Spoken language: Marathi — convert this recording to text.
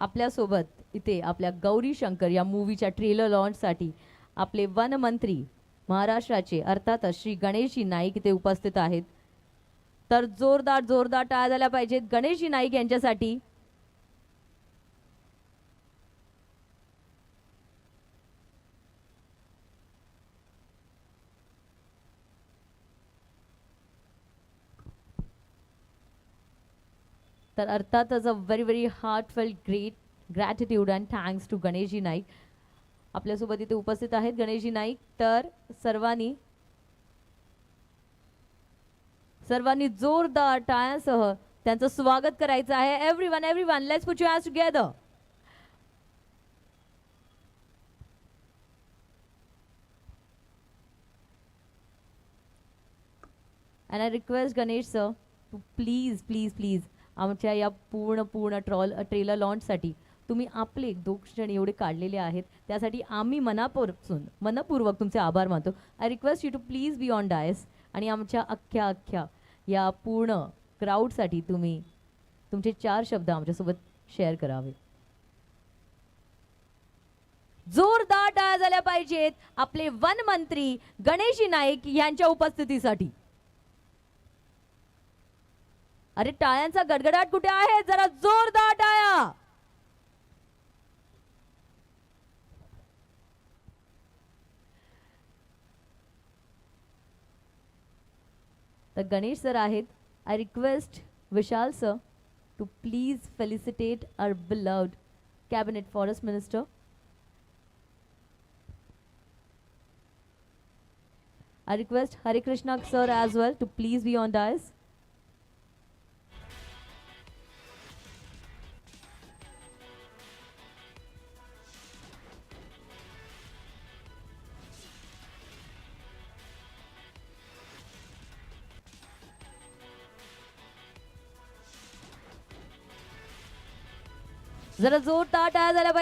आपल्यासोबत इथे आपल्या गौरी शंकर या मूवीच्या ट्रेलर लॉन्चसाठी आपले वनमंत्री महाराष्ट्राचे अर्थातच श्री गणेशजी नाईक इथे उपस्थित आहेत. तर जोरदार जोरदार टाळ्या झाल्या पाहिजेत गणेशजी नाईक यांच्यासाठी. तर अर्थातच a very heartfelt great gratitude and thanks to Ganeshji Naik. आपल्यासोबत इथे उपस्थित आहेत गणेशजी नाईक. तर सर्वांनी जोरदार टाळ्यांसह त्यांचं स्वागत करायचं आहे. Everyone let's put your hands together. And I request Ganesh sir to please आमच्या या पूर्ण ट्रेलर लॉन्चसाठी तुम्ही आपले 2 क्षण एवढे काढलेले आहेत त्यासाठी आम्ही मनपूर्वक तुमचे आभार मानतो. I request you to please be on dais आणि आमच्या अख्ख्या या पूर्ण क्राऊडसाठी तुम्ही तुमचे 4 शब्द आमच्यासोबत शेअर करावे. जोरदार टाळ्या झाल्या पाहिजेत आपले वनमंत्री गणेशजी नाईक यांच्या उपस्थितीसाठी. अरे टाळ्यांचा गडगडाट कुठे आहे? जरा जोरदार टाळ्या. तर गणेश सर आहेत. I request Vishal sir to please felicitate our beloved cabinet forest minister. I request Hare Krishna sir as well to please be on dais. जरा जोरदार टाळ्या झाल्या पाहिजे.